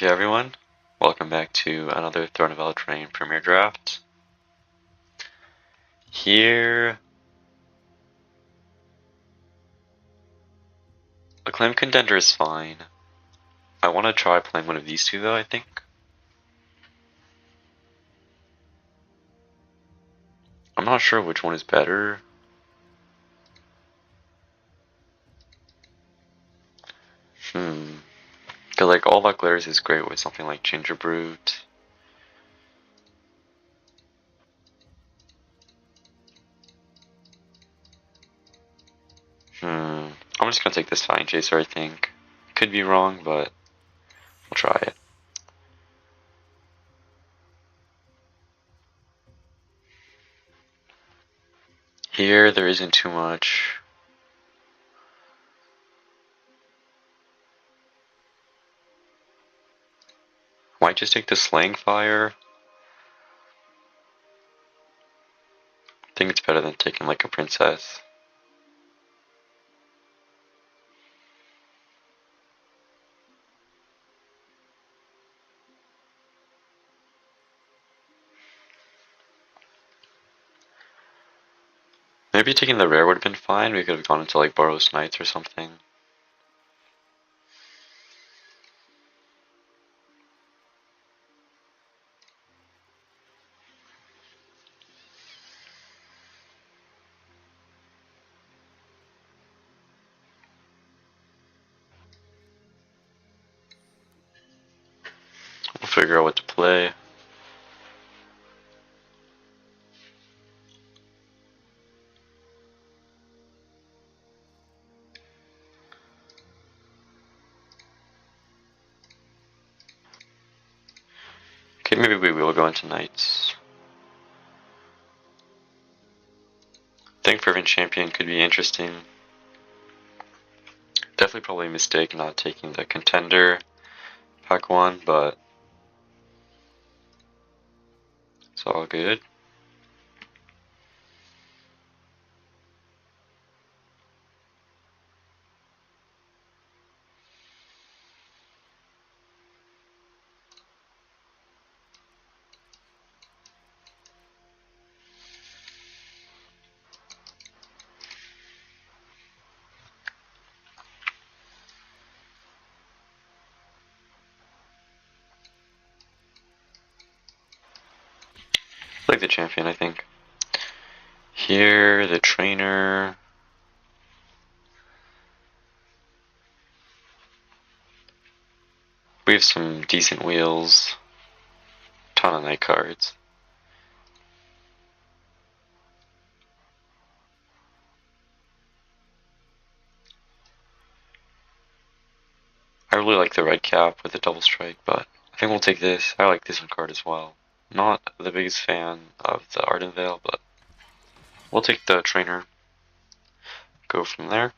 Okay, everyone, welcome back to another Throne of Eldraine Premier Draft. Here, Acclaimed Contender is fine. I want to try playing one of these two though, I think. I'm not sure which one is better. Cause like All That Glitters is great with something like Gingerbrute. I'm just gonna take this Fine Chaser, I think. Could be wrong, but we'll try it. Here, there isn't too much. Might just take the Slaying Fire. I think it's better than taking like a Princess. Maybe taking the rare would have been fine. We could have gone into like Boros Knights or something. We'll figure out what to play. Okay, maybe we will go into Knights. I think Fervent Champion could be interesting. Definitely probably a mistake not taking the Contender pack 1, but it's all good. Like the champion, I think. Here, the trainer. We have some decent wheels. Ton of night cards. I really like the red cap with the double strike, but I think we'll take this. I like this one card as well. Not the biggest fan of the Ardent Veil, but we'll take the trainer. Go from there.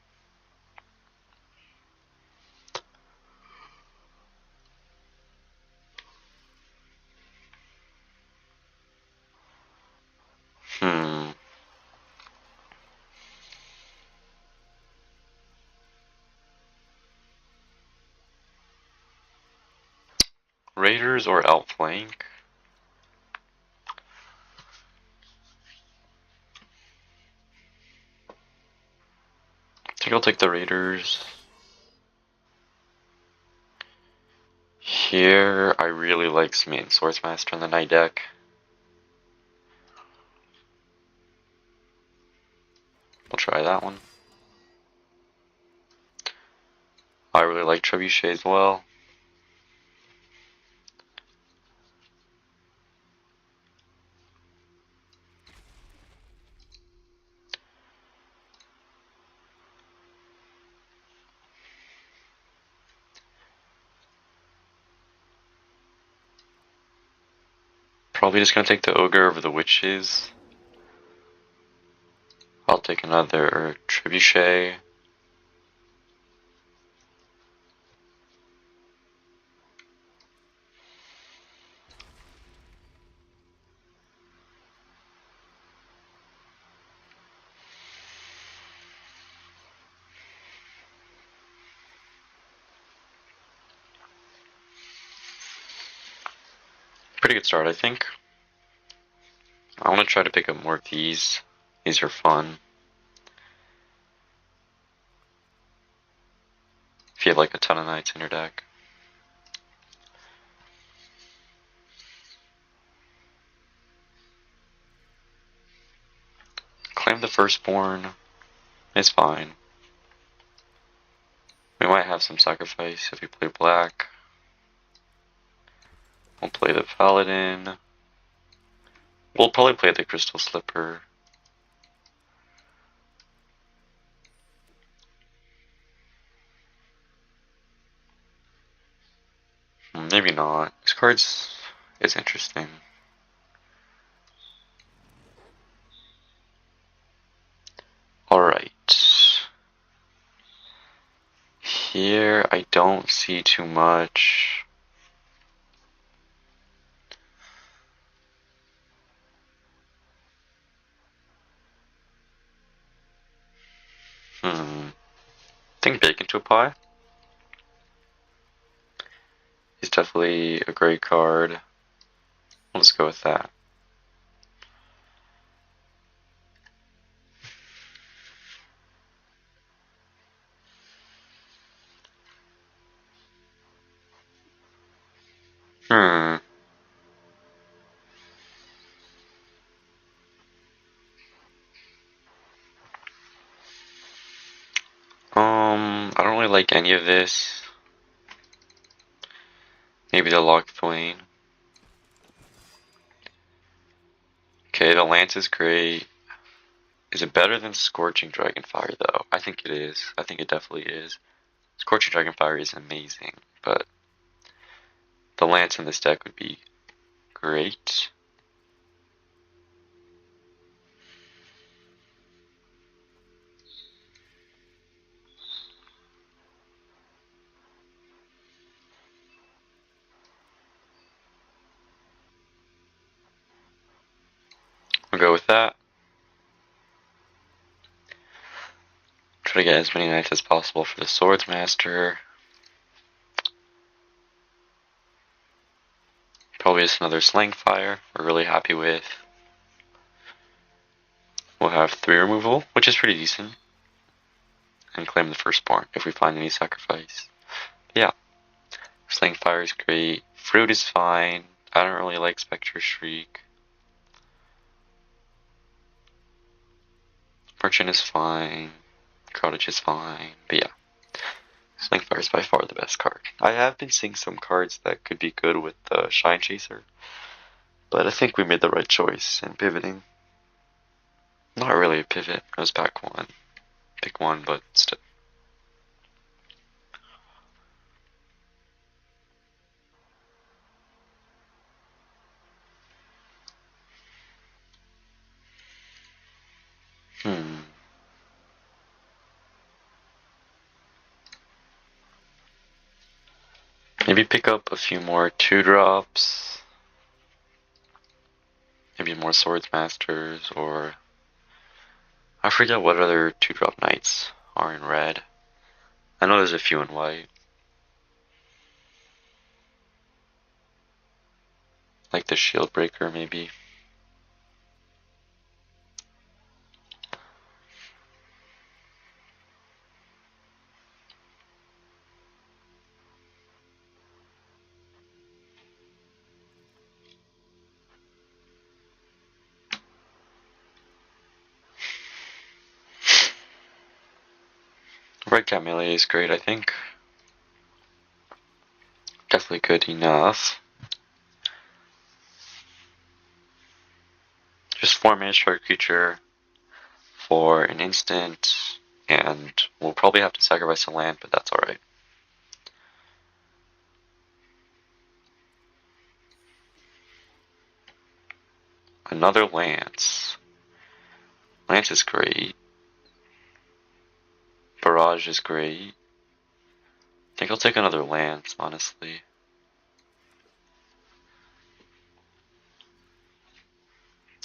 Raiders or Outflank? I think I'll take the Raiders. Here, I really like Smite Swordsmaster in the night deck. We'll try that one. I really like Trebuchet as well. Probably just gonna take the Ogre over the Witches. I'll take another Trebuchet. Pretty good start, I think. I want to try to pick up more of these. These are fun. If you have like a ton of knights in your deck. Claim the Firstborn is fine. We might have some sacrifice if we play black. We'll play the Paladin. We'll probably play the Crystal Slipper. Maybe not. This card's is interesting. Alright. Here I don't see too much. I think Bacon to a Pie is definitely a great card. We'll just go with that. I don't really like any of this. Maybe the Lock Thwain. Okay, the Lance is great. Is it better than Scorching Dragonfire, though? I think it is. I think it definitely is. Scorching Dragonfire is amazing, but the Lance in this deck would be great. We'll go with that. Try to get as many knights as possible for the Swordsmaster. Probably just another Slangfire we're really happy with. We'll have 3 removal, which is pretty decent. And claim the Firstborn if we find any sacrifice. Yeah. Slangfire is great. Fruit is fine. I don't really like Spectre Shriek. Merchant is fine. Cottage is fine. But yeah. Slangfire is by far the best card. I have been seeing some cards that could be good with the Shine Chaser. But I think we made the right choice in pivoting. Not really a pivot. It was pack 1. Pick 1, but still. Maybe pick up a few more 2-drops. Maybe more Swordsmasters, or I forget what other 2-drop knights are in red. I know there's a few in white. Like the Shieldbreaker, maybe. Red Cat Melee is great, I think. Definitely good enough. Just 4-mana short creature for an instant, and we'll probably have to sacrifice a land, but that's alright. Another Lance. Lance is great. Barrage is great. I think I'll take another Lance, honestly.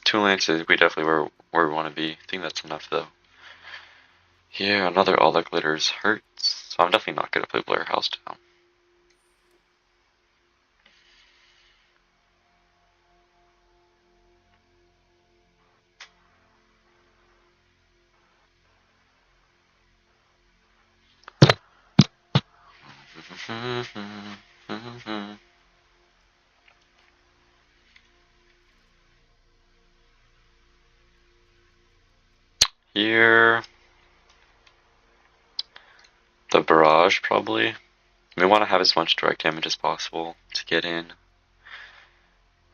Two Lances, we definitely were where we want to be. I think that's enough, though. Yeah, another All That Glitters hurts, so I'm definitely not going to play Blair House down. Here, the barrage probably. We want to have as much direct damage as possible to get in.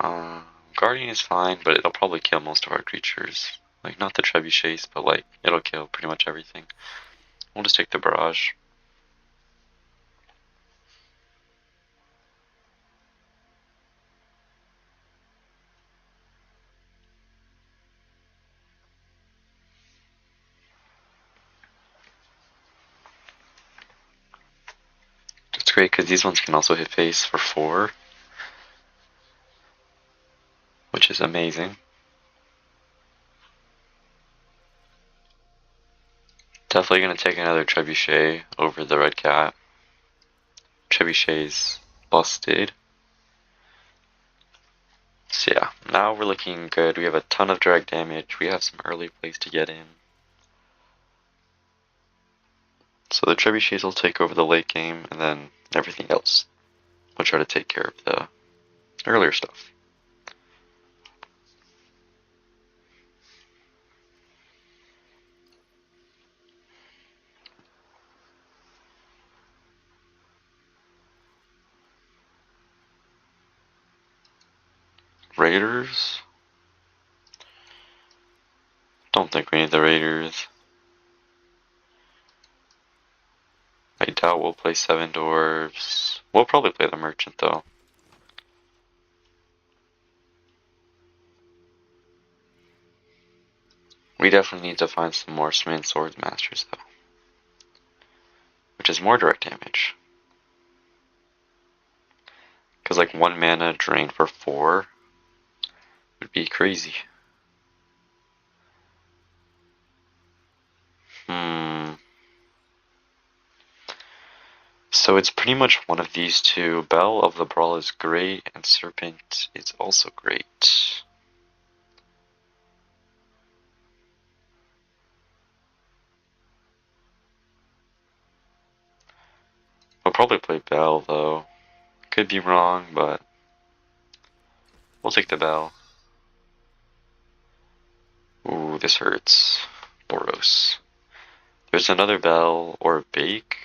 Guardian is fine, but it'll probably kill most of our creatures. Like, not the trebuchets, but like, it'll kill pretty much everything. We'll just take the barrage. It's great because these ones can also hit face for 4, which is amazing. Definitely gonna take another trebuchet over the red cat. Trebuchet's busted. So yeah, now we're looking good. We have a ton of direct damage. We have some early plays to get in. So the trebuchets will take over the late game, and then everything else will try to take care of the earlier stuff. Raiders? Don't think we need the Raiders. I doubt we'll play 7 Dwarves. We'll probably play the Merchant though. We definitely need to find some more Smith Swords Masters though, which is more direct damage. Because like 1 mana drain for 4 would be crazy. So it's pretty much one of these two. Bell of the Brawl is great, and Serpent is also great. We'll probably play Bell though. Could be wrong, but we'll take the Bell. Ooh, this hurts. Boros. There's another Bell or Bake.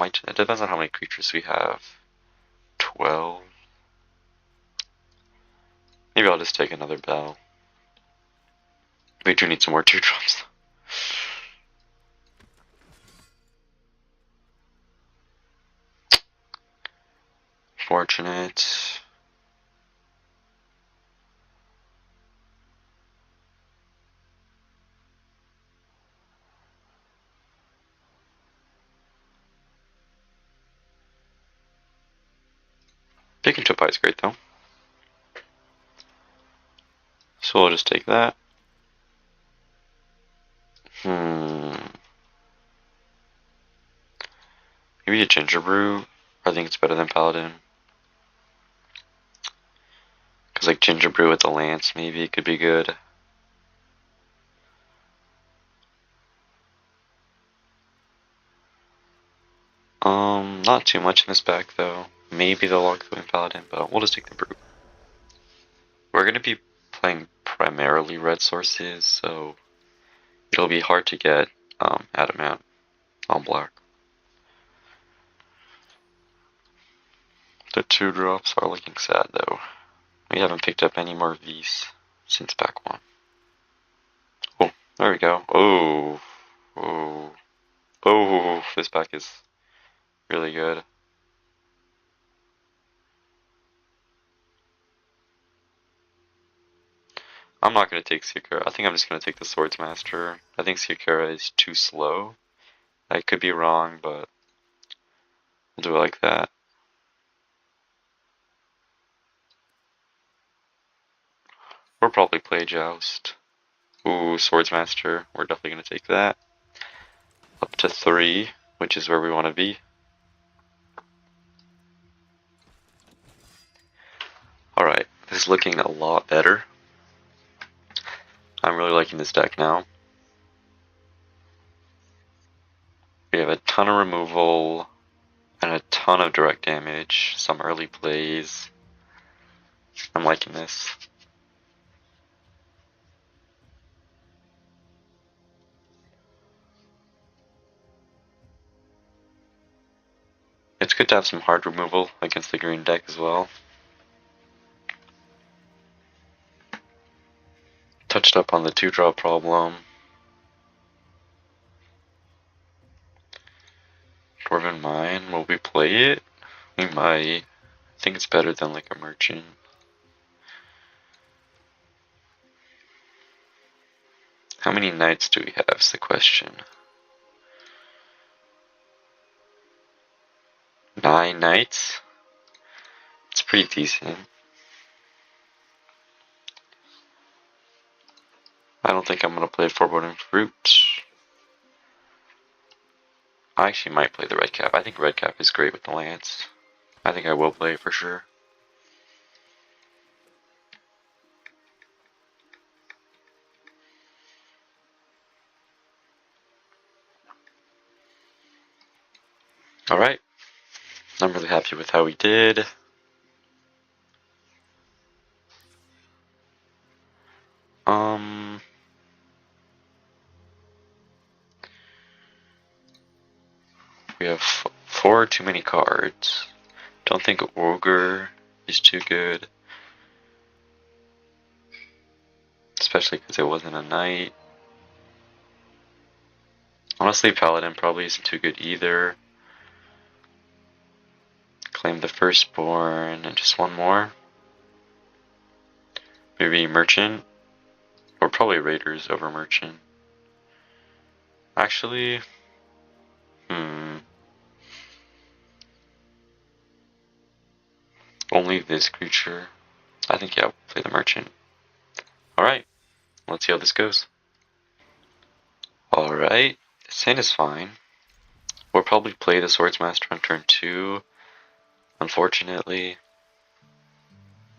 It depends on how many creatures we have. 12. Maybe I'll just take another Bell. We do need some more 2-drops. Fortunate. Taking Topai is great though. So we'll just take that. Maybe a Ginger Brew. I think it's better than Paladin. Because like Ginger Brew with the Lance maybe could be good. Not too much in this pack though. Maybe the Logcoin Paladin, but we'll just take the Brew. We're gonna be playing primarily red sources, so it'll be hard to get Adamant on black. The 2-drops are looking sad though. We haven't picked up any more Vs since pack 1. Oh, there we go. Oh, this pack is really good. I'm not going to take Sakura. I think I'm just going to take the Swords Master. I think Sakura is too slow. I could be wrong, but we'll do it like that. We'll probably play Joust. Ooh, Swords Master. We're definitely going to take that. Up to 3, which is where we want to be. Alright, this is looking a lot better. I'm really liking this deck now. We have a ton of removal and a ton ton of direct damage, some early plays. I'm liking this. It's good to have some hard removal against the green deck as well. Touched up on the 2-draw problem. Dwarven Mine, will we play it? We might. I think it's better than like a merchant. How many knights do we have is the question. 9 knights? It's pretty decent. I don't think I'm going to play Foreboding Fruit. I actually might play the red cap. I think red cap is great with the lance. I think I will play it for sure. Alright. I'm really happy with how we did. We have 4 too many cards. Don't think Ogre is too good. Especially because it wasn't a knight. Honestly, Paladin probably isn't too good either. Claim the Firstborn and just one more. Maybe Merchant. Or probably Raiders over Merchant. Actually, only this creature. I think, yeah, we'll play the Merchant. Alright, let's see how this goes. Alright, this hand is fine. We'll probably play the Swordsmaster on turn 2. Unfortunately,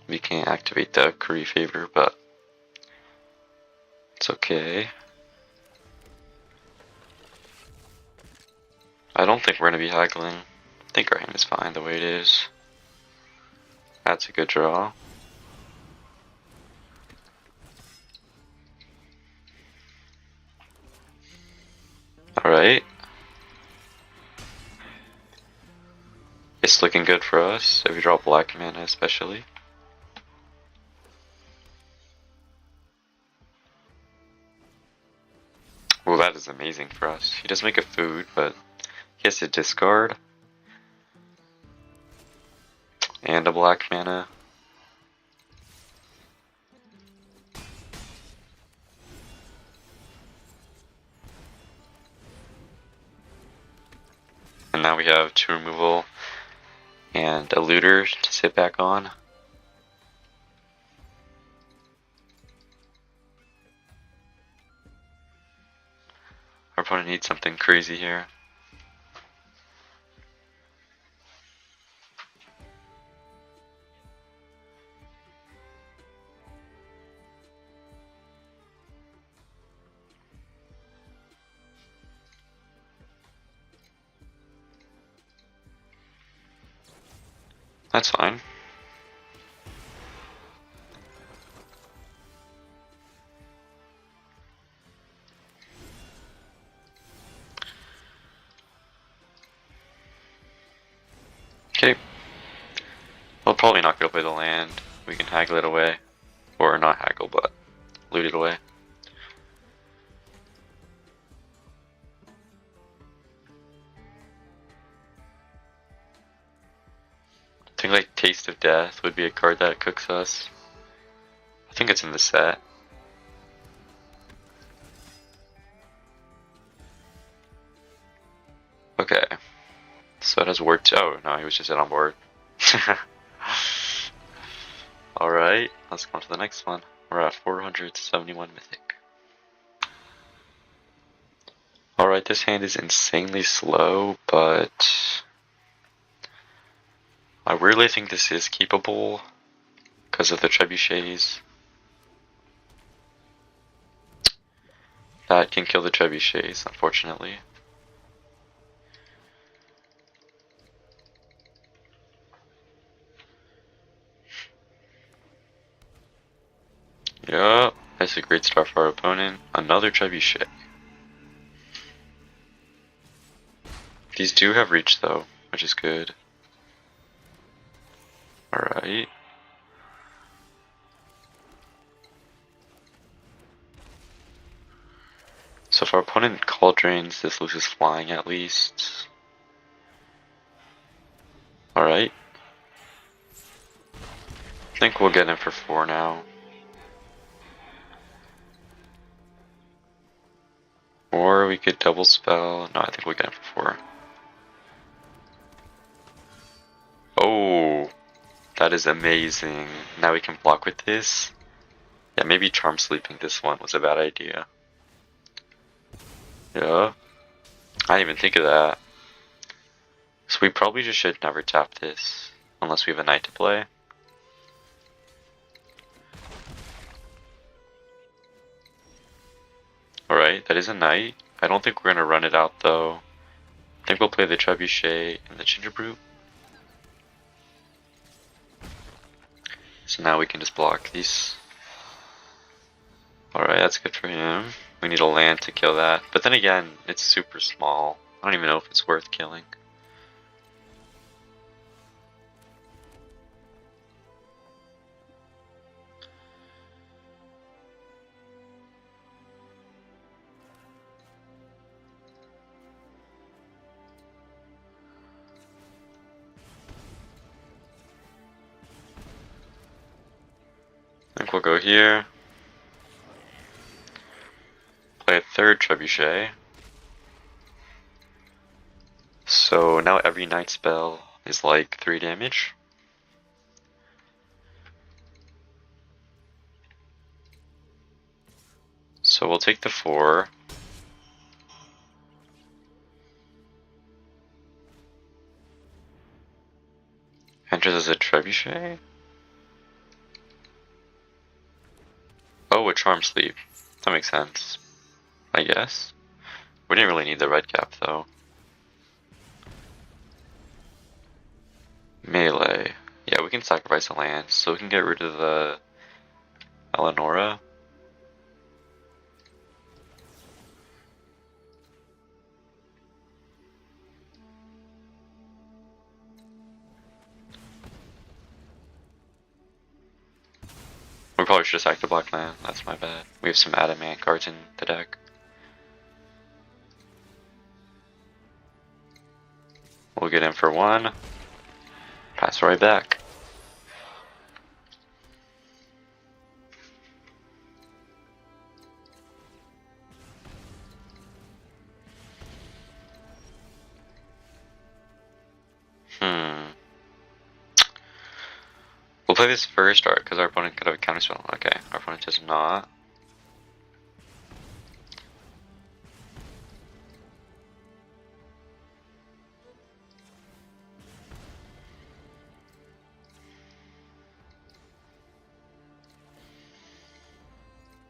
we can't activate the Curry Favor, but it's okay. I don't think we're going to be haggling. I think our hand is fine the way it is. That's a good draw. Alright. It's looking good for us, if we draw black mana especially. Well, that is amazing for us. He does make a food, but he has to discard. And a black mana. And now we have 2 removal and a looter to sit back on. Our opponent needs something crazy here. That's fine. Okay. We'll probably not go play the land. We can haggle it away. Or not haggle, but loot it away. I think like Taste of Death would be a card that cooks us. I think it's in the set. Okay. So it has word 2. Oh, no, he was just on board. Alright, let's go on to the next one. We're at 471 Mythic. Alright, this hand is insanely slow, but I really think this is keepable because of the trebuchets. That can kill the trebuchets, unfortunately. Yup, that's a great start for our opponent. Another trebuchet. These do have reach though, which is good. Alright. So if our opponent Eldraines, this loses flying at least. Alright. I think we'll get in for 4 now. Or we could double spell. No, I think we'll get in for 4. Oh, that is amazing. Now we can block with this. Yeah, maybe Charm Sleeping this one was a bad idea. Yeah. I didn't even think of that. So we probably just should never tap this. Unless we have a knight to play. Alright, that is a knight. I don't think we're gonna run it out though. I think we'll play the Trebuchet and the Gingerbrute. So now we can just block these. Alright, that's good for him. We need a land to kill that. But then again, it's super small. I don't even know if it's worth killing. I think we'll go here. Play a third Trebuchet. So now every night spell is like 3 damage. So we'll take the 4. Enters as a Trebuchet. Oh, a Charm Sleep. That makes sense, I guess. We didn't really need the red cap though. Melee. Yeah, we can sacrifice a land, so we can get rid of the Eleonora. We probably should have sacked the black land, that's my bad. We have some adamant cards in the deck. We'll get in for 1. Pass right back. We'll play this first, or because our opponent could have a counterspell. Okay, our opponent does not.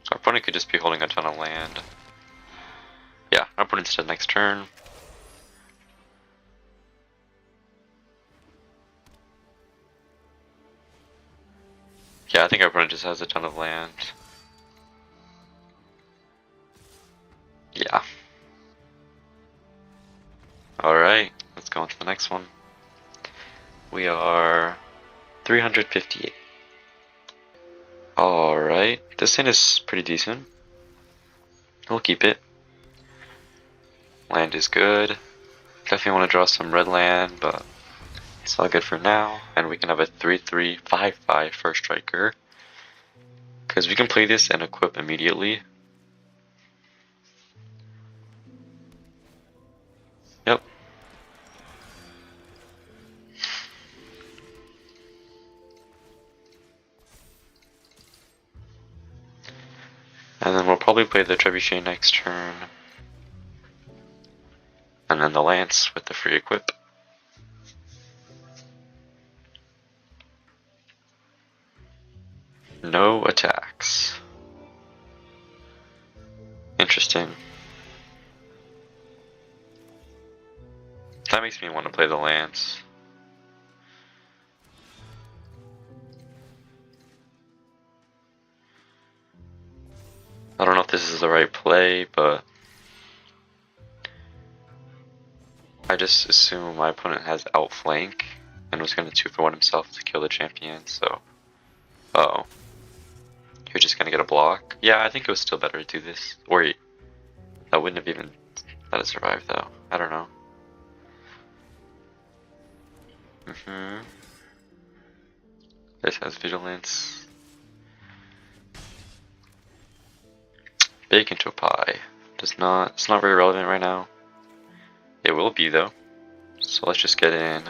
So our opponent could just be holding a ton of land. Yeah, our opponent's dead next turn. Yeah, I think our opponent just has a ton of land. Yeah. Alright, let's go on to the next one. We are 358. Alright, this hand is pretty decent. We'll keep it. Land is good. Definitely want to draw some red land, but it's all good for now. And we can have a 3/3 5/5 first striker. Because we can play this and equip immediately. Yep. And then we'll probably play the Trebuchet next turn. And then the Lance with the free equip. No attacks. Interesting. That makes me want to play the Lance. if this is the right play, but I just assume my opponent has outflank and was going to 2-for-1 himself to kill the champion, so... Uh-oh. You're just going to get a block? Yeah, I think it was still better to do this. Or that wouldn't have even let it survive, though. I don't know. This has vigilance. Bake into a pie. It's not very relevant right now. It will be, though. So let's just get in.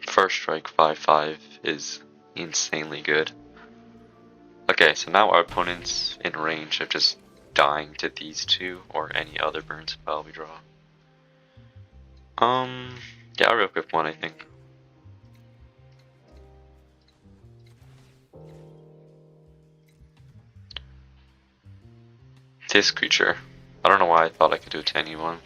First strike 5/5 is insanely good. Okay, so now our opponent's in range of just dying to these two or any other burn spell we draw. Yeah, I'll real quick one, I think. This creature. I don't know why I thought I could do it to anyone.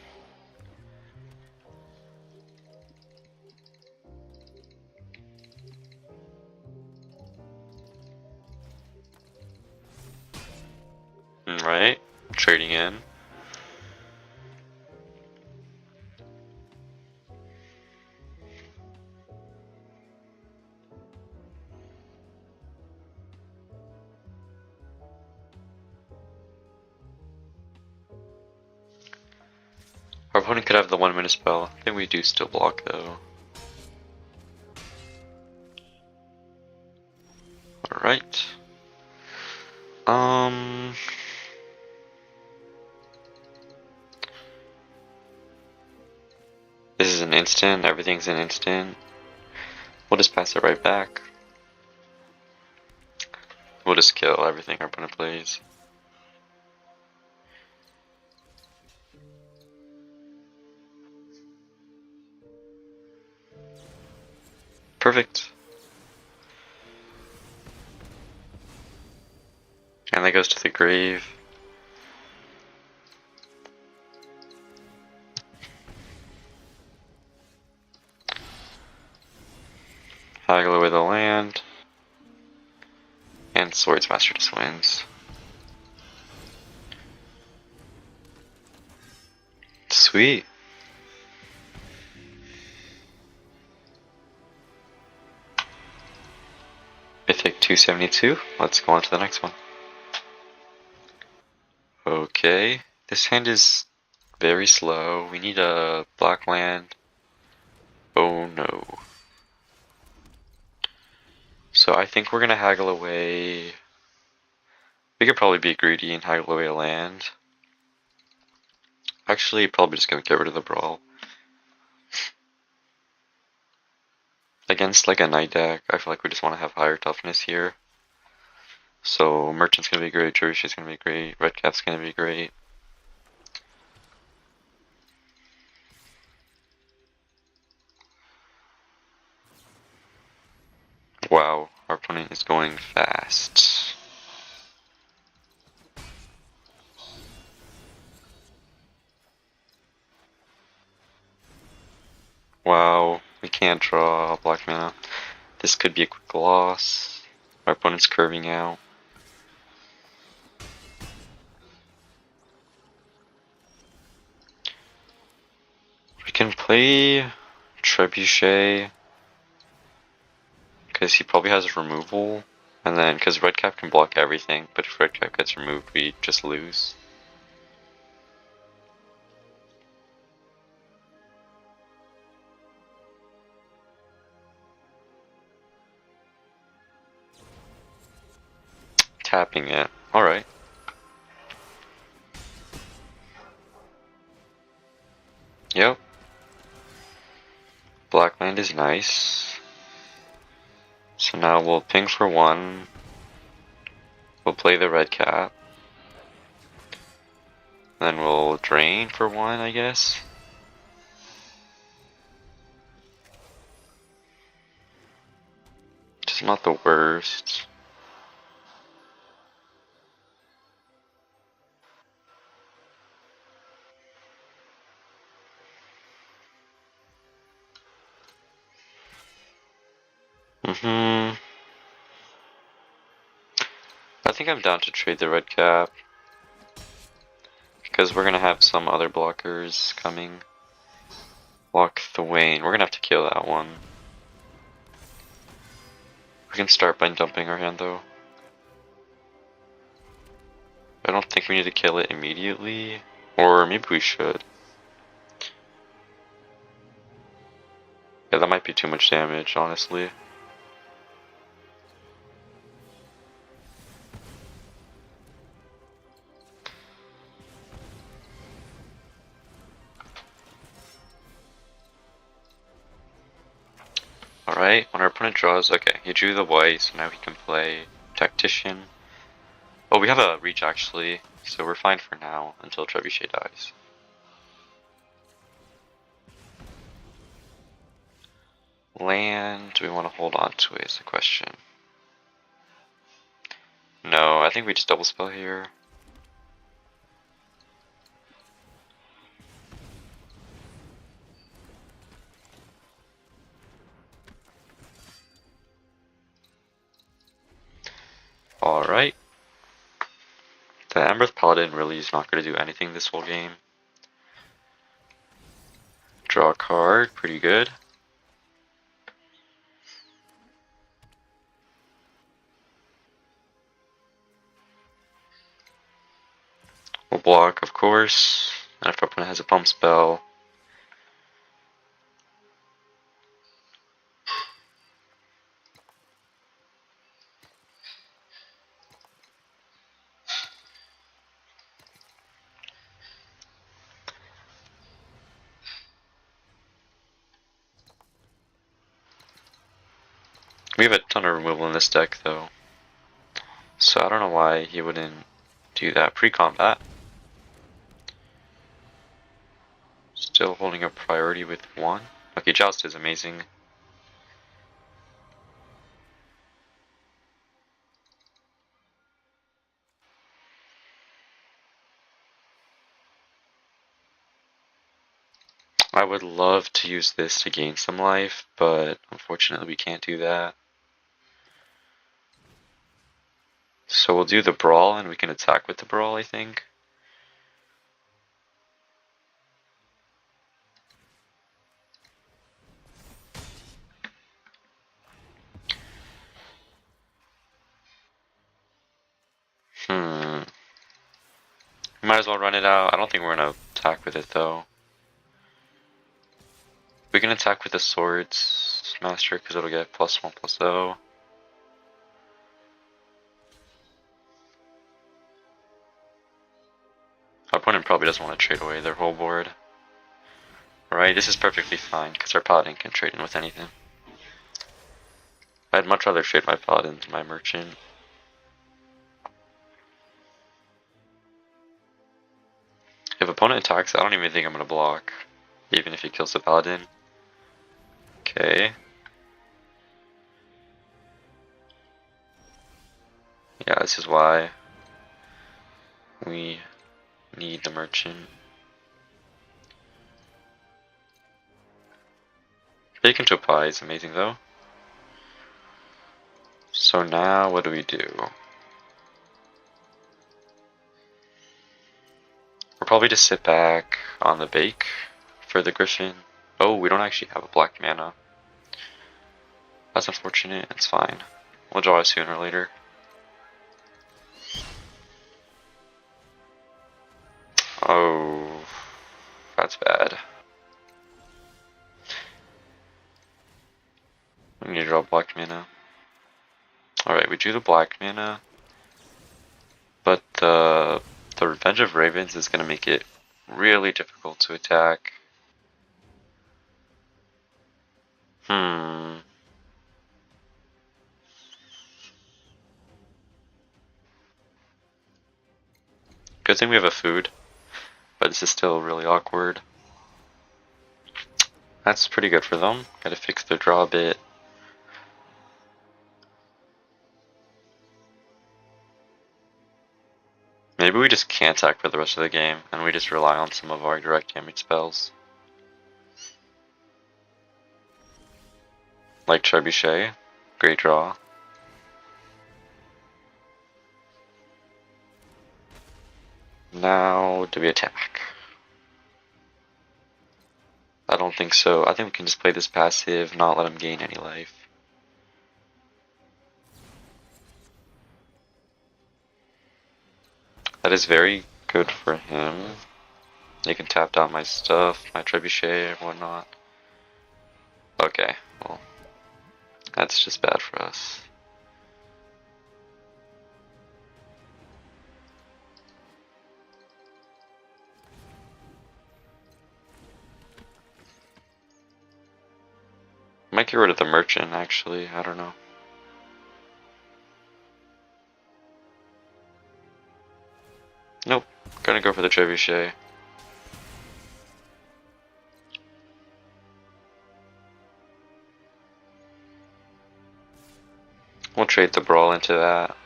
Right, trading in. Our opponent could have the 1-minute spell. I think we do still block though. Alright. This is an instant, everything's an instant. We'll just pass it right back. We'll just kill everything our opponent plays. Perfect. And that goes to the grave. Haggle away the land. And Swords Master just wins. Sweet. Mythic 272. Let's go on to the next one. Okay. This hand is very slow. We need a black land. Oh no. So I think we're gonna haggle away. We could probably be greedy and haggle away a land. Actually, probably just gonna get rid of the brawl. Against like a night deck, I feel like we just want to have higher toughness here. So Merchant's gonna be great, Jerushi's gonna be great, Red Cap's gonna be great. Wow, our opponent is going fast. Wow, we can't draw black mana. This could be a quick loss. Our opponent's curving out. We can play Trebuchet because he probably has removal, and then because Red Cap can block everything, but if Red Cap gets removed, we just lose. Tapping it. Alright. Yep. Black land is nice. So now we'll ping for 1. We'll play the Red Cap. Then we'll drain for 1, I guess. Just not the worst. I think I'm down to trade the red cap. Because we're gonna have some other blockers coming. Block Thwain. We're gonna have to kill that one. We can start by dumping our hand though. I don't think we need to kill it immediately. Or maybe we should. Yeah, that might be too much damage, honestly. Alright, when our opponent draws, okay, he drew the white, so now he can play Tactician. Oh, we have a reach actually, so we're fine for now until Trebuchet dies. Land, do we want to hold on to it is the question. No, I think we just double spell here. Alright. The Embereth Paladin really is not going to do anything this whole game. Draw a card, pretty good. We'll block, of course. And if our opponent has a pump spell, we have a ton of removal in this deck though. So I don't know why he wouldn't do that pre-combat. Still holding a priority with one. Okay, Joust is amazing. I would love to use this to gain some life, but unfortunately we can't do that. So we'll do the Brawl and we can attack with the Brawl, I think. Might as well run it out. I don't think we're gonna attack with it though. We can attack with the Swords Master because it'll get +1/+0. Our opponent probably doesn't want to trade away their whole board. Right, this is perfectly fine because our Paladin can trade in with anything. I'd much rather trade my Paladin than my Merchant. If opponent attacks, I don't even think I'm gonna block, even if he kills the Paladin. Okay. Yeah, this is why we need the Merchant. Bacon to Pie is amazing though. So now what do we do? We'll probably just sit back on the bake for the Griffin. Oh, we don't actually have a black mana. That's unfortunate, it's fine. We'll draw it sooner or later. Oh, that's bad. We need to draw black mana. Alright, we drew the black mana. But the Revenge of Ravens is going to make it really difficult to attack. Good thing we have a food, but this is still really awkward. That's pretty good for them. Gotta fix their draw a bit. Maybe we just can't attack for the rest of the game, and we just rely on some of our direct damage spells. Like Trebuchet. Great draw. Now, do we attack? I don't think so. I think we can just play this passive, not let him gain any life. That is very good for him. He can tap down my stuff, my trebuchet and whatnot. Okay, well, that's just bad for us. Might get rid of the merchant, actually. I don't know. Nope. Gonna go for the trebuchet. We'll trade the brawl into that.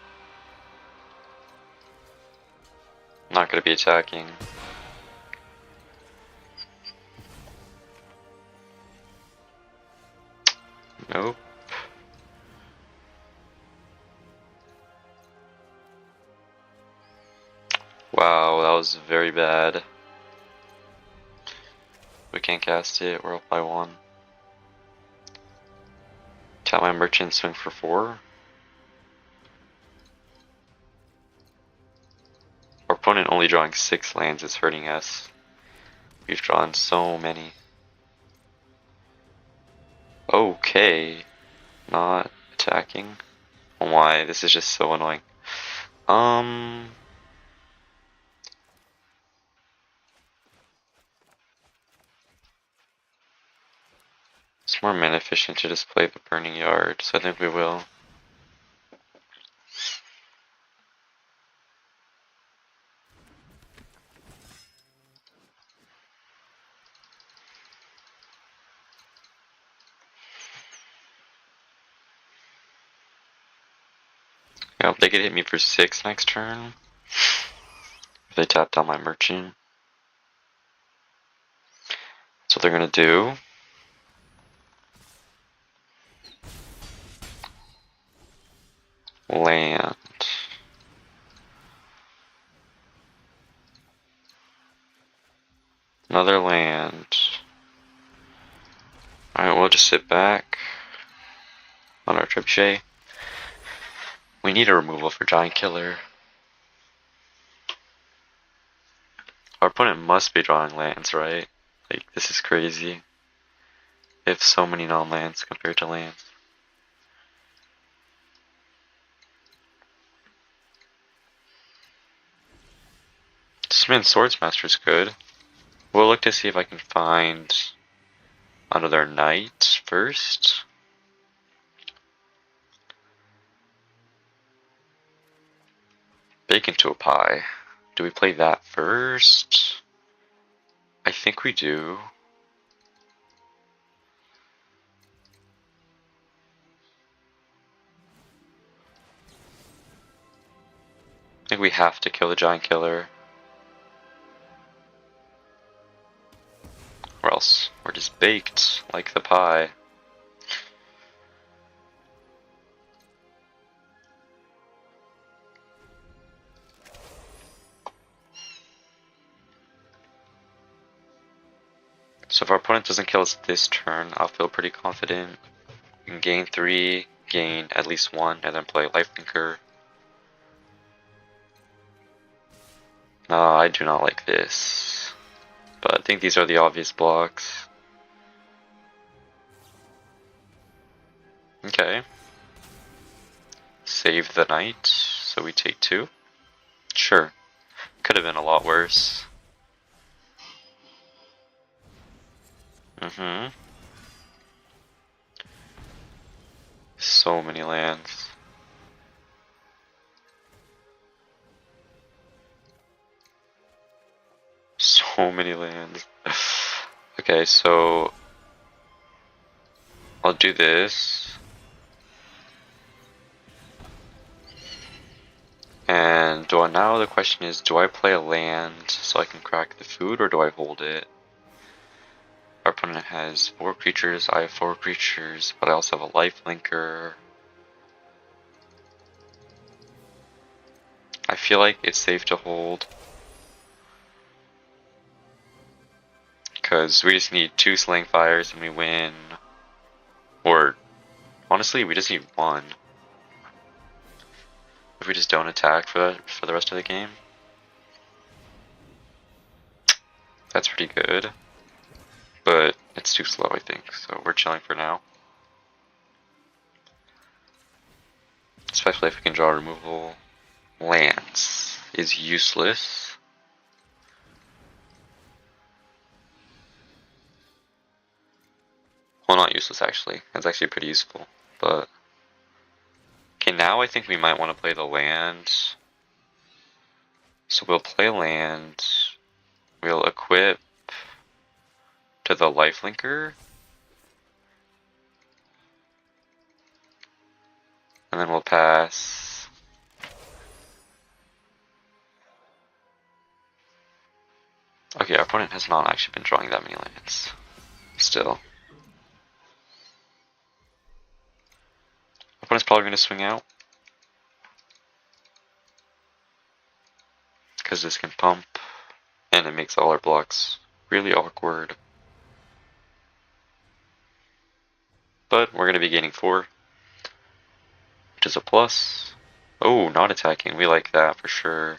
Not gonna be attacking. Nope. Wow, that was very bad. We can't cast it, we're up by 1. Tap my merchant, swing for 4. Our opponent only drawing 6 lands is hurting us. We've drawn so many. Okay. Not attacking. Why? This is just so annoying. It's more mana efficient to just play the Burning Yard, so I think we will. Yep, they could hit me for 6 next turn. If they tap down my merchant. That's what they're gonna do. Land. Another land. Alright, we'll just sit back on our trebuchet. We need a removal for Giant Killer. Our opponent must be drawing lands, right? Like, this is crazy. They have so many non-lands compared to lands. Smith Swordsmaster is good. We'll look to see if I can find another knight first. Bake into a pie. Do we play that first? I think we do. I think we have to kill the Giant Killer. Or else we're just baked like the pie. So if our opponent doesn't kill us this turn, I'll feel pretty confident. We can gain 3, gain at least 1, and then play Lifelinker. I do not like this. But I think these are the obvious blocks. Okay. Save the knight, so we take 2. Sure. Could have been a lot worse. So many lands. So many lands. Okay, so I'll do this. And now the question is, do I play a land so I can crack the food, or do I hold it? Our opponent has 4 creatures, I have 4 creatures, but I also have a lifelinker. I feel like it's safe to hold. Because we just need 2 Slaying Fires and we win. Or, honestly, we just need 1. If we just don't attack for the rest of the game. That's pretty good. But it's too slow, I think, so we're chilling for now. Especially if we can draw removal. Lance is useless. Well, not useless actually. It's actually pretty useful. But okay, now I think we might want to play the land. So we'll play land. We'll equip to the lifelinker. And then we'll pass. Okay, our opponent has not actually been drawing that many lands. Still. Opponent's probably going to swing out. Because this can pump. And it makes all our blocks really awkward. But we're going to be gaining 4. Which is a plus. Oh, not attacking. We like that for sure.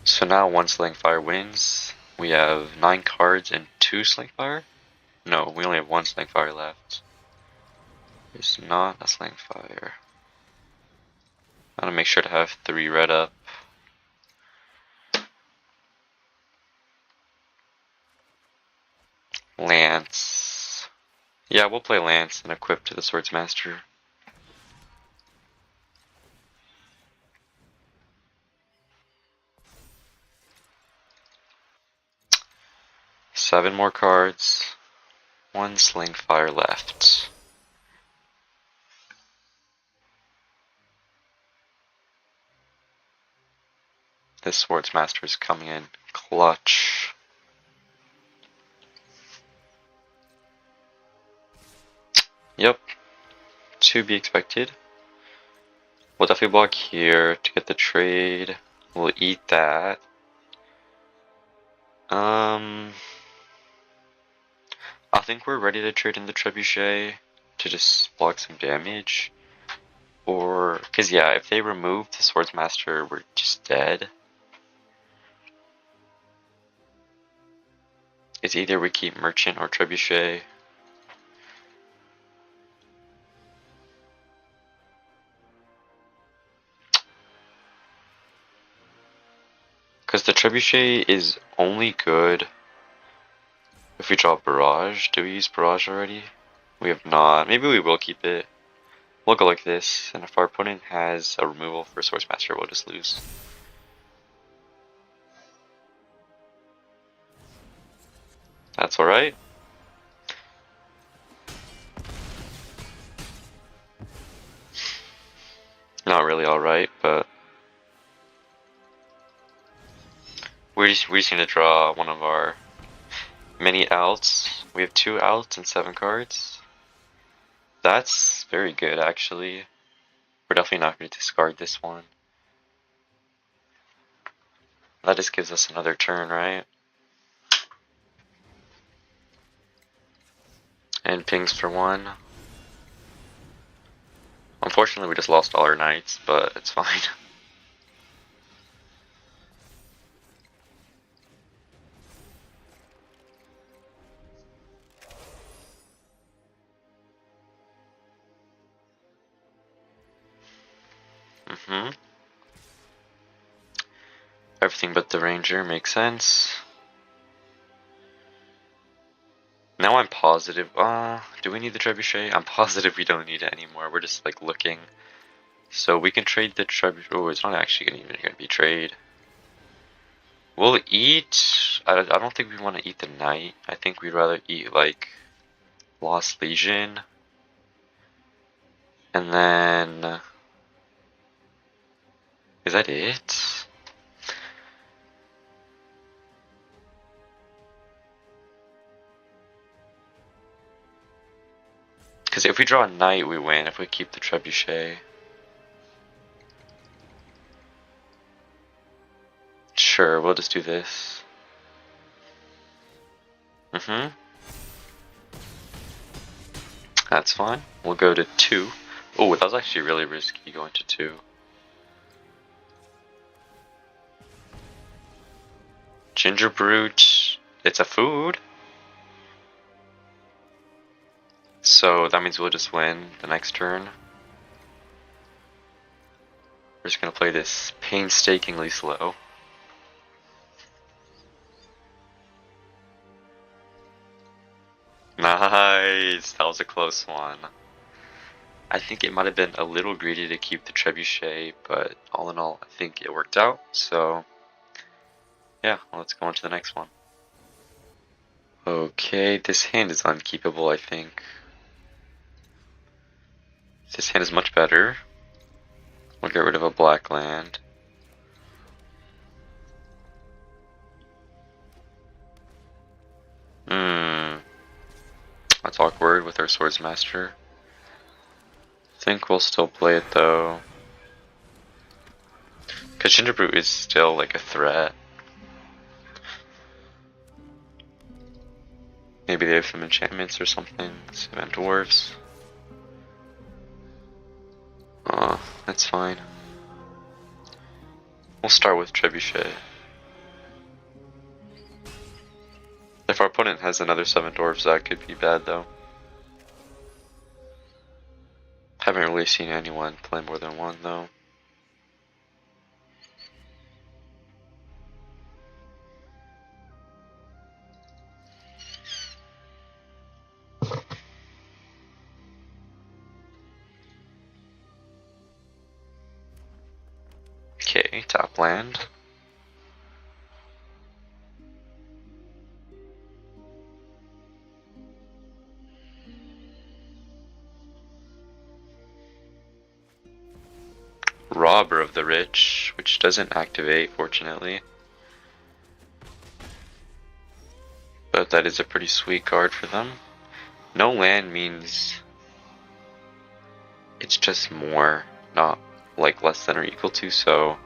So now 1 Slaying Fire wins. We have 9 cards and 2 Slaying Fire? No, we only have 1 Slaying Fire left. It's not a Slaying Fire. I want to make sure to have 3 red up. Lance. Yeah, we'll play Lance and equip to the Swordsmaster. Seven more cards. 1 Slaying Fire left. This Swordsmaster is coming in clutch. Yep. To be expected. We'll definitely block here to get the trade. We'll eat that. I think we're ready to trade in the Trebuchet to just block some damage. Or, because yeah, if they remove the Swordsmaster, we're just dead. It's either we keep Merchant or Trebuchet. Because the Trebuchet is only good if we draw Barrage. Do we use Barrage already? We have not. Maybe we will keep it. We'll go like this, and if our opponent has a removal for Swordsmaster, we'll just lose. That's alright. Not really alright, but we just need to draw one of our many outs. We have 2 outs and 7 cards. That's very good, actually. We're definitely not going to discard this one. That just gives us another turn, right? And pings for 1. Unfortunately, we just lost all our knights, but it's fine. Everything but the Ranger makes sense. Now I'm positive. Do we need the Trebuchet? I'm positive we don't need it anymore. We're just like looking. So we can trade the Trebuchet. Oh, it's not actually even going to be trade. We'll eat. I don't think we want to eat the Knight. I think we'd rather eat like Lost Legion. And then. Is that it? Because if we draw a Knight, we win. If we keep the Trebuchet. Sure, we'll just do this. That's fine. We'll go to 2. Oh, that was actually really risky going to 2. Ginger Brute. It's a food. So that means we'll just win the next turn. We're just gonna play this painstakingly slow. Nice! That was a close one. I think it might have been a little greedy to keep the trebuchet, but all in all, I think it worked out. So, yeah, let's go on to the next one. Okay, this hand is unkeepable, I think. This hand is much better. We'll get rid of a black land. That's awkward with our Swordsmaster. I think we'll still play it though. Because Ginger Brute is still like a threat. Maybe they have some enchantments or something. 7 dwarves. That's fine. We'll start with Trebuchet. If our opponent has another 7 dwarves, that could be bad though. Haven't really seen anyone play more than 1 though. Okay, top land. Robber of the Rich, which doesn't activate, fortunately. But that is a pretty sweet card for them. No land means it's just more, not like less than or equal to, so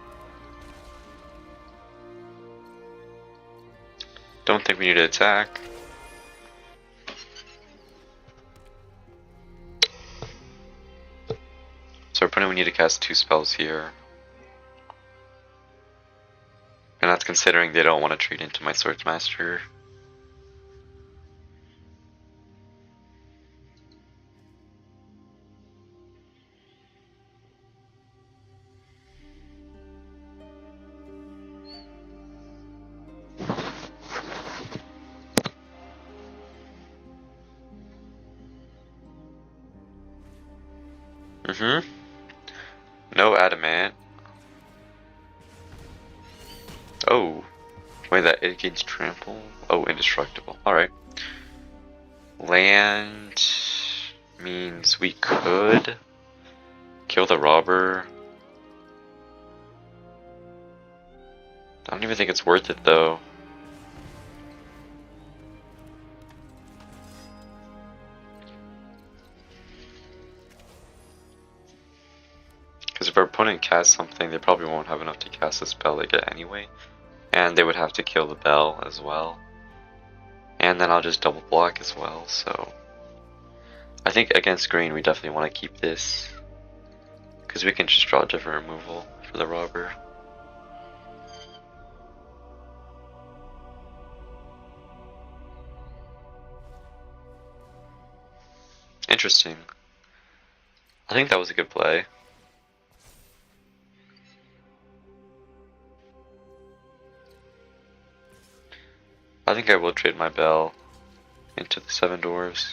don't think we need to attack. So our opponent, we need to cast 2 spells here. And that's considering they don't want to trade into my Swordsmaster. No adamant. Oh. Wait, that it gains trample? Oh, indestructible. Alright. Land means we could kill the robber. I don't even think it's worth it though. Because if our opponent casts something, they probably won't have enough to cast a spell they get anyway. And they would have to kill the bell as well. And then I'll just double block as well, so I think against green we definitely want to keep this. Because we can just draw a different removal for the robber. Interesting. I think that was a good play. I think I will trade my bell into the 7 dwarves.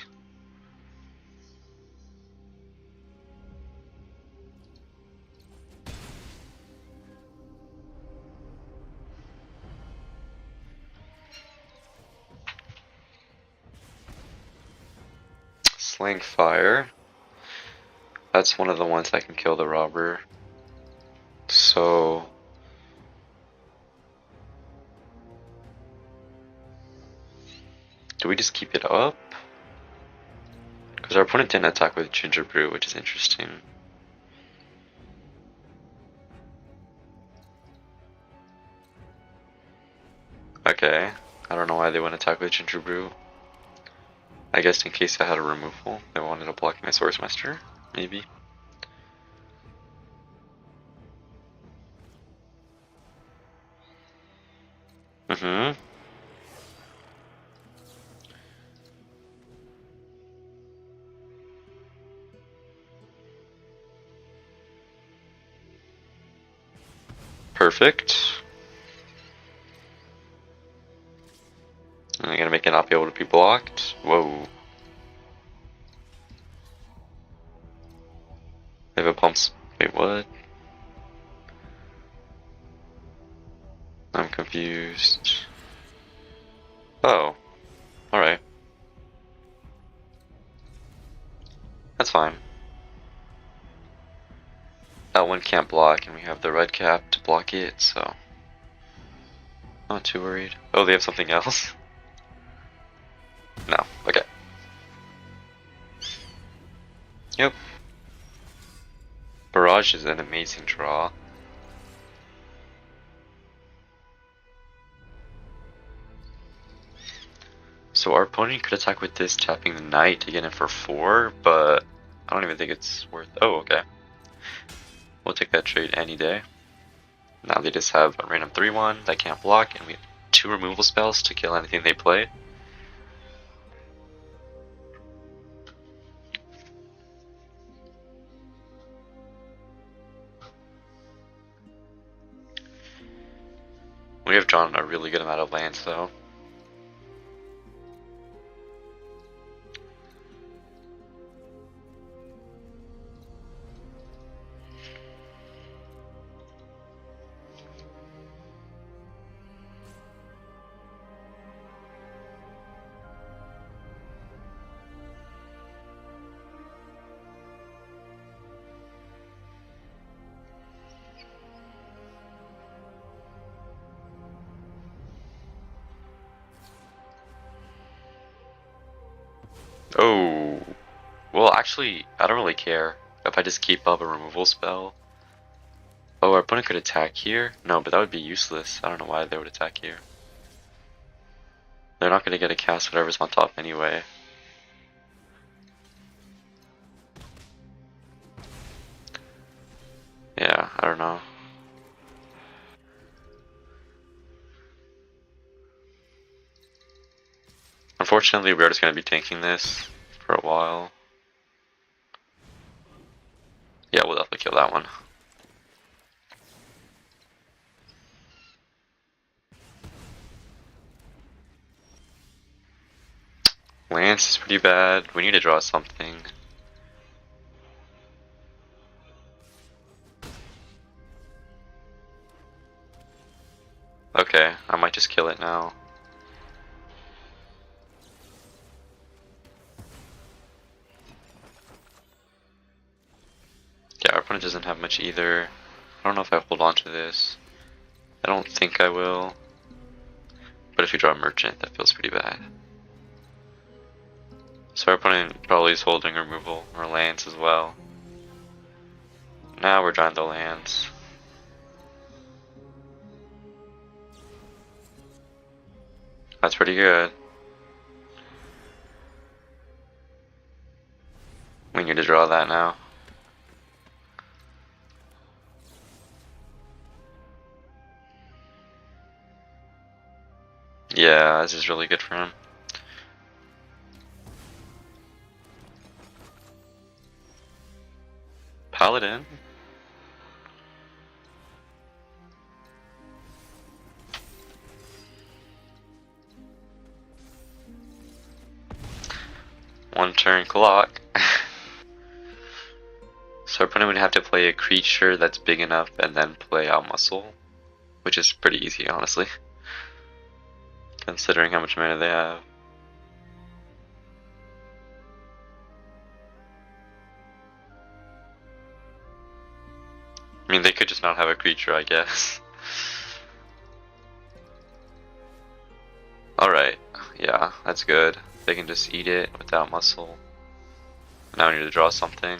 Slang Fire. That's one of the ones that can kill the robber. So do we just keep it up? Because our opponent didn't attack with Ginger Brew, which is interesting. Okay, I don't know why they wouldn't attack with Ginger Brew. I guess in case I had a removal, they wanted to block my Source Master, maybe. Mm-hmm. Perfect. And I'm gonna make it not be able to be blocked. Whoa. They have a pumps. Wait, what? I'm confused. Oh. Alright. That's fine. That one can't block, and we have the red cap to block it, so. Not too worried. Oh, they have something else? No. Okay. Yep. Barrage is an amazing draw. So our opponent could attack with this, tapping the knight to get in for 4, but I don't even think it's worth. Oh, okay. We'll take that trade any day. Now they just have a random 3/1 that can't block, and we have 2 removal spells to kill anything they play. We have drawn a really good amount of lands though. Oh, well actually, I don't really care if I just keep up a removal spell. Oh, our opponent could attack here? No, but that would be useless. I don't know why they would attack here. They're not going to get a cast whatever's on top anyway. Yeah, I don't know. Unfortunately, we're just going to be tanking this for a while. Yeah, we'll definitely kill that one. Lance is pretty bad. We need to draw something. Okay, I might just kill it now. Yeah, our opponent doesn't have much either. I don't know if I hold on to this. I don't think I will. But if you draw a merchant, that feels pretty bad. So our opponent probably is holding removal or lands as well. Now we're drawing the lands. That's pretty good. We need to draw that now. Yeah, this is really good for him. Paladin. One turn clock. So our opponent would have to play a creature that's big enough and then play out muscle, which is pretty easy, honestly, considering how much mana they have. I mean, they could just not have a creature, I guess. Alright, yeah, that's good. They can just eat it without muscle. Now we need to draw something.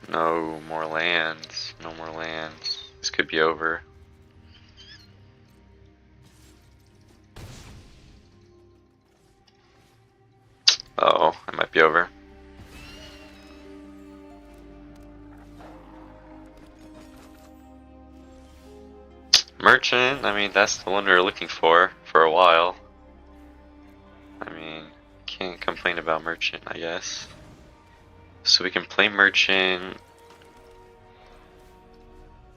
No more lands. No more lands. This could be over. be over. Merchant, I mean, that's the one we were looking for a while. I mean, can't complain about Merchant, I guess. So we can play Merchant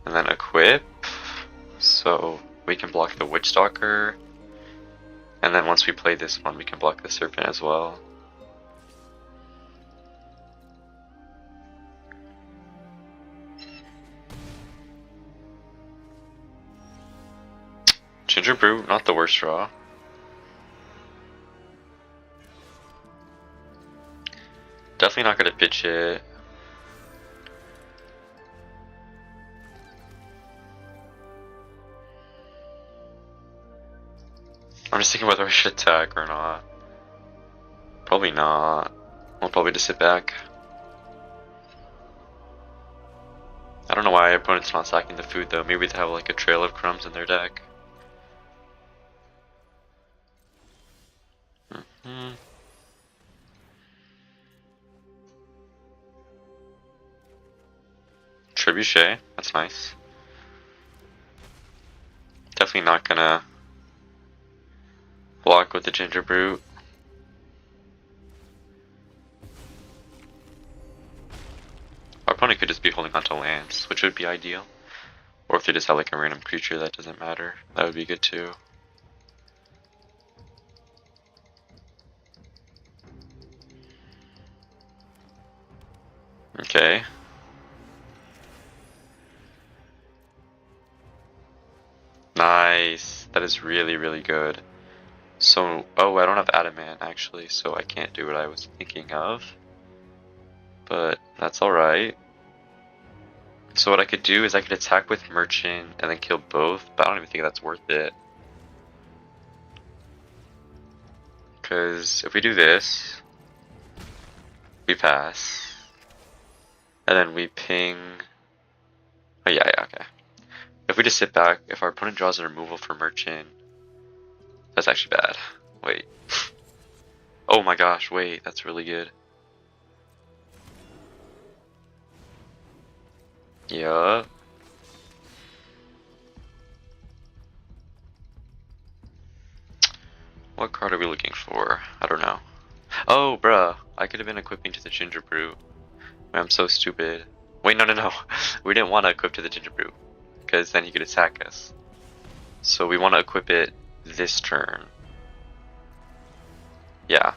and then equip. So we can block the Witchstalker. And then once we play this one, we can block the Serpent as well. Ginger Brew, not the worst draw. Definitely not gonna pitch it. I'm just thinking whether I should attack or not. Probably not. I'll probably just sit back. I don't know why opponent's not sacking the food though. Maybe they have like a trail of crumbs in their deck. Trebuchet, that's nice. Definitely not gonna block with the Ginger Brute. Our opponent could just be holding onto lands, which would be ideal. Or if they just have like a random creature that doesn't matter, that would be good too. Okay. Nice. That is really, really good. So, oh, I don't have Adamant actually, so I can't do what I was thinking of. But that's alright. So what I could do is I could attack with Merchant and then kill both, but I don't even think that's worth it. Because if we do this, we pass. And then we ping. Oh, yeah, okay. If we just sit back, if our opponent draws a removal for Merchant, that's actually bad. Wait. Oh my gosh, wait, that's really good. Yeah. What card are we looking for? I don't know. Oh, bruh. I could have been equipping to the Ginger Brute. I'm so stupid. Wait, no. We didn't want to equip to the Ginger Brute, because then he could attack us. So we want to equip it this turn. Yeah.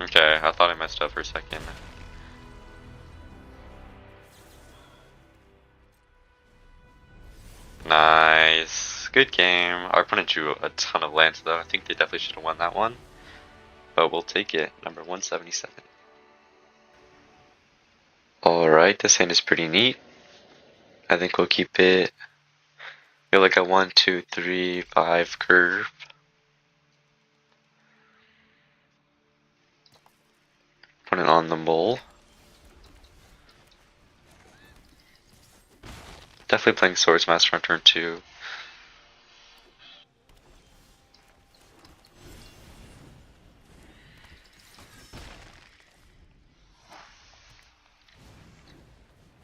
Okay, I thought I messed up for a second. Nice. Good game. Our opponent drew a ton of lands though. I think they definitely should have won that one. But we'll take it. Number 177. Alright, this hand is pretty neat. I think we'll keep it. Go like a 1, 2, 3, 5 curve. Put it on the bowl. Definitely playing Swordsmaster on turn 2.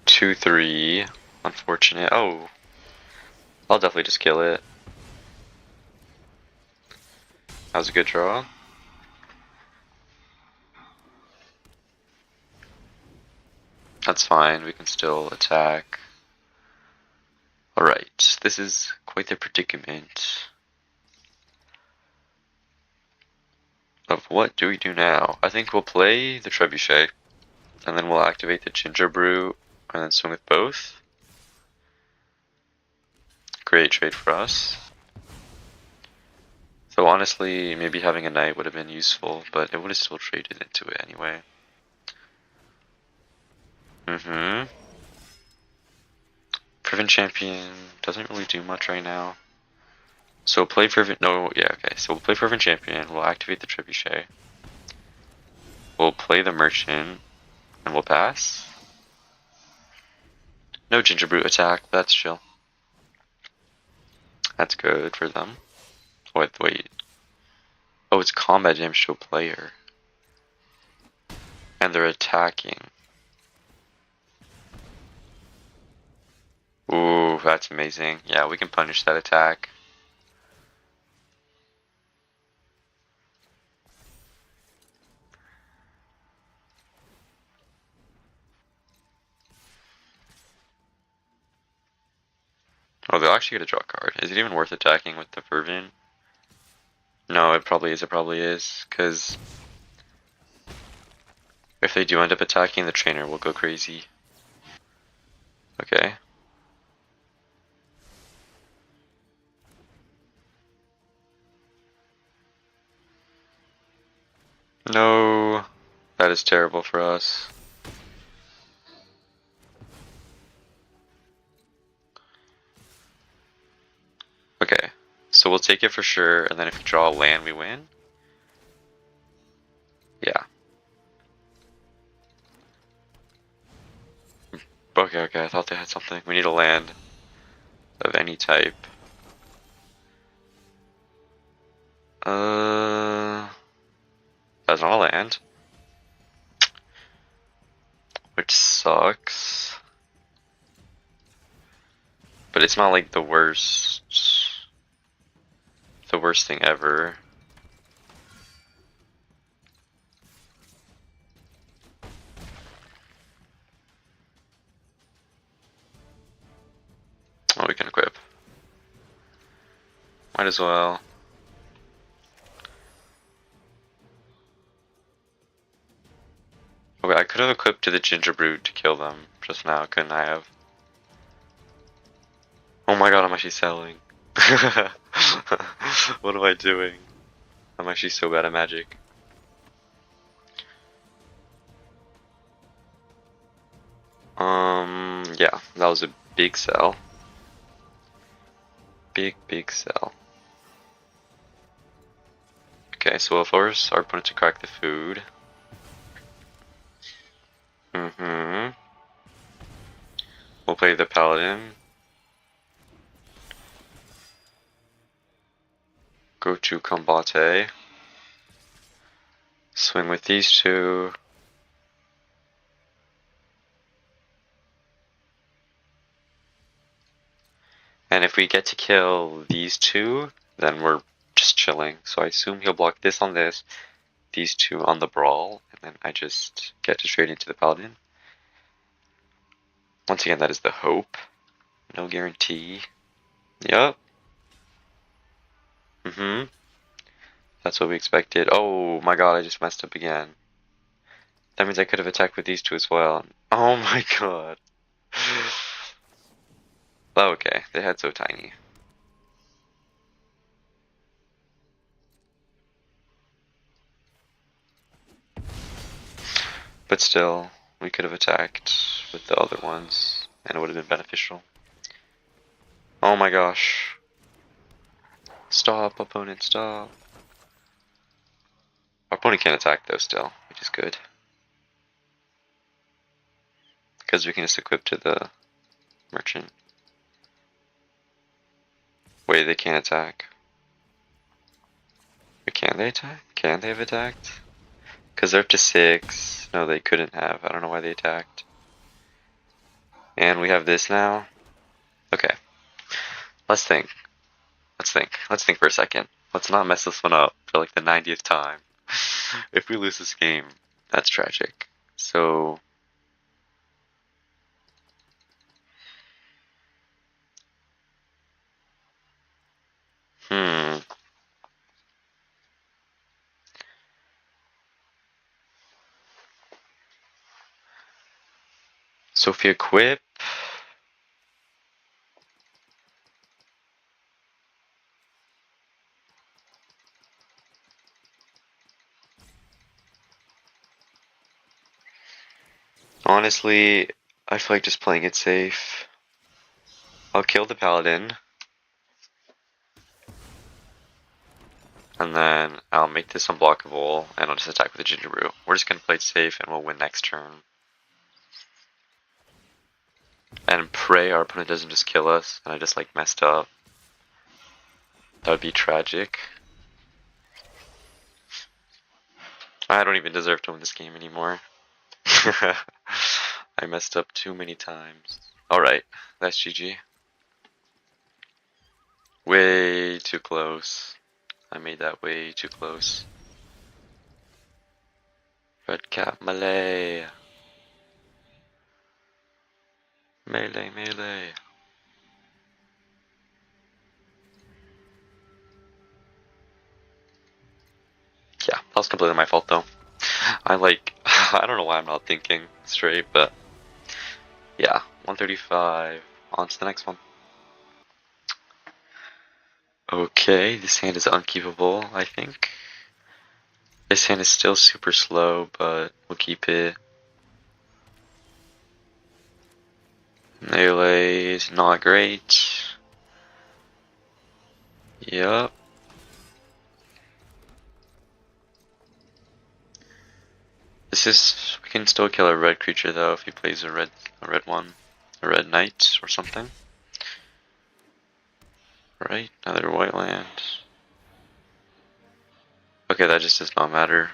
Two, 3. Unfortunate. Oh. I'll definitely just kill it. That was a good draw. That's fine, we can still attack. Alright, this is quite the predicament. Of what do we do now? I think we'll play the Trebuchet, and then we'll activate the Ginger Brew, and then swing with both. Great trade for us. So honestly, maybe having a knight would have been useful, but it would have still traded into it anyway. Fervent Champion doesn't really do much right now. So play Fervent, no, yeah, okay. So we'll play Fervent Champion, we'll activate the Trebuchet. We'll play the Merchant, and we'll pass. No ginger brute attack, that's chill. That's good for them. Wait. Oh, it's combat damage to a player. And they're attacking. Ooh, that's amazing. Yeah, we can punish that attack. Oh, they'll actually get a draw card. Is it even worth attacking with the Fervent? No, it probably is, because if they do end up attacking, the trainer will go crazy. Okay. No, that is terrible for us. Okay, so we'll take it for sure, and then if we draw a land, we win? Yeah. Okay, I thought they had something. We need a land of any type. That's not a land. Which sucks. But it's not like the worst thing ever. Oh, we can equip. Might as well. Okay, I could have equipped to the Ginger Brute to kill them just now, couldn't I have? Oh my god, I'm actually selling. What am I doing? I'm actually so bad at Magic. Yeah, that was a big sell. Big sell. Okay, so we'll force our opponent to crack the food. We'll play the Paladin. Go to Combate. Swing with these two. And if we get to kill these two, then we're just chilling. So I assume he'll block this on this, these two on the Brawl, and then I just get to trade into the Paladin. Once again, that is the hope. No guarantee. Yup. That's what we expected. Oh my god, I just messed up again. That means I could have attacked with these two as well. Oh my god. Okay, they had so tiny. But still, we could have attacked with the other ones, and it would have been beneficial. Oh my gosh. Stop, opponent, stop. Our opponent can't attack though still, which is good. Because we can just equip to the merchant. Wait, they can't attack. Wait, can they attack? Can they have attacked? Because they're up to 6. No, they couldn't have. I don't know why they attacked. And we have this now. Okay. Let's think. Let's think for a second. Let's not mess this one up for like the 90th time. If we lose this game, that's tragic. So... So if we equip... Honestly, I feel like just playing it safe. I'll kill the Paladin. And then I'll make this unblockable, and I'll just attack with the Ginger Brew. We're just gonna play it safe, and we'll win next turn. And pray our opponent doesn't just kill us, and I just like messed up. That would be tragic. I don't even deserve to win this game anymore. I messed up too many times. Alright, that's GG. Way too close. I made that way too close. Red cap melee. Melee, melee. Yeah, that was completely my fault though. I don't know why I'm not thinking straight, but yeah, 135. On to the next one. Okay, this hand is unkeepable, I think. This hand is still super slow, but we'll keep it. Melee is not great. Yup. We can still kill a red creature though if he plays a red one, a red knight or something. Right, another white land. Okay, that just does not matter.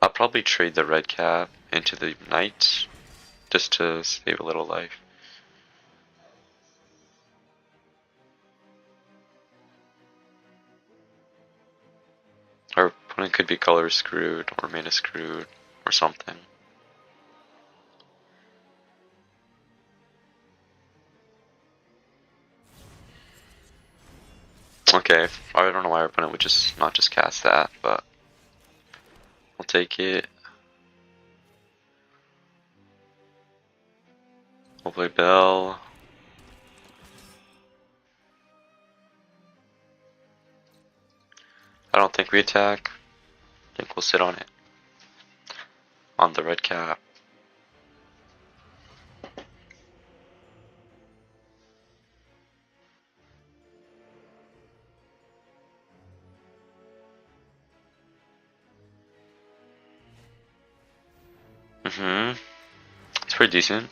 I'll probably trade the red cap into the knight just to save a little life. Our opponent could be color screwed or mana screwed or something. Okay, I don't know why our opponent would just not just cast that, but I'll take it. We'll play Bell. I don't think we attack. I think we'll sit on it. On the red cap. It's pretty decent.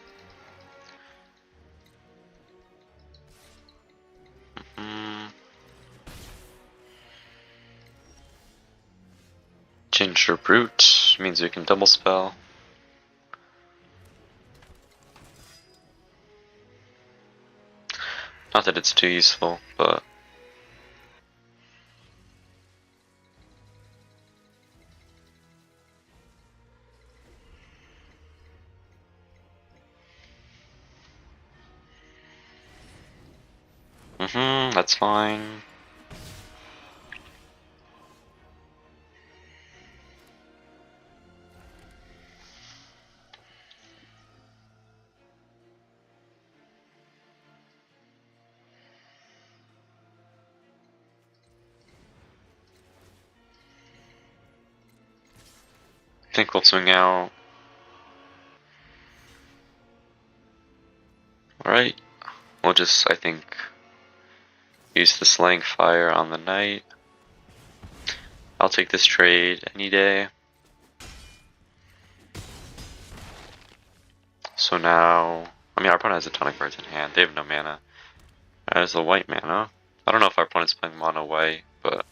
Ginger Brute means we can double spell. Not that it's too useful, but that's fine. I think we'll swing out. Alright. We'll just, I think, use the Slaying Fire on the knight. I'll take this trade any day. So now, I mean, our opponent has a ton of cards in hand. They have no mana. There's the white mana. I don't know if our opponent's playing mono white, but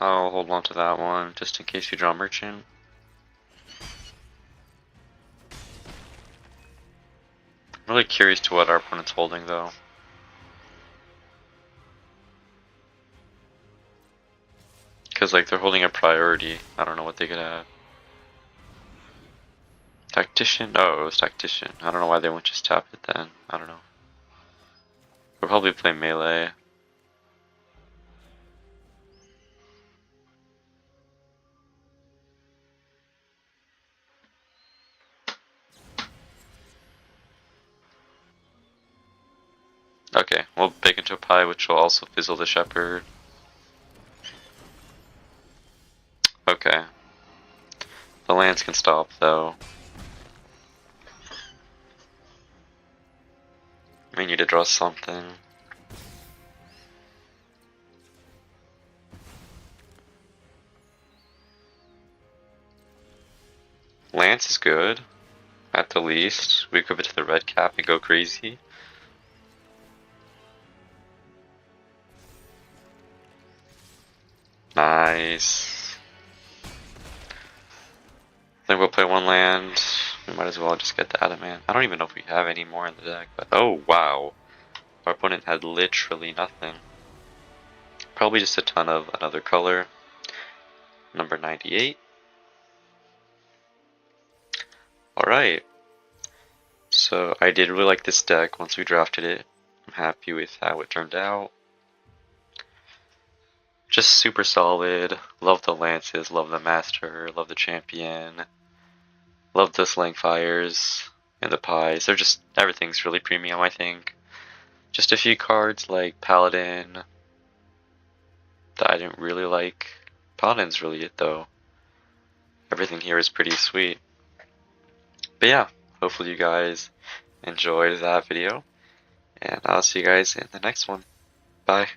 I'll hold on to that one just in case you draw Merchant. I'm really curious to what our opponent's holding though. Because like they're holding a priority. I don't know what they could have. Tactician? Oh, it was Tactician. I don't know why they won't just tap it then. I don't know. We'll probably play melee. Okay, we'll bake into a pie, which will also fizzle the shepherd. Okay. The lands can stop though. We need to draw something. Lance is good, at the least. We could to the red cap and go crazy. Nice. I think we'll play one land. We might as well just get the Adamant. I don't even know if we have any more in the deck, but oh wow. Our opponent had literally nothing. Probably just a ton of another color. Number 98. Alright. So I did really like this deck once we drafted it. I'm happy with how it turned out. Just super solid. Love the lances, love the master, love the champion. Love the slang fires and the pies. They're just, everything's really premium, I think. Just a few cards like Paladin that I didn't really like. Paladin's really it though. Everything here is pretty sweet. But yeah, hopefully you guys enjoyed that video. And I'll see you guys in the next one. Bye.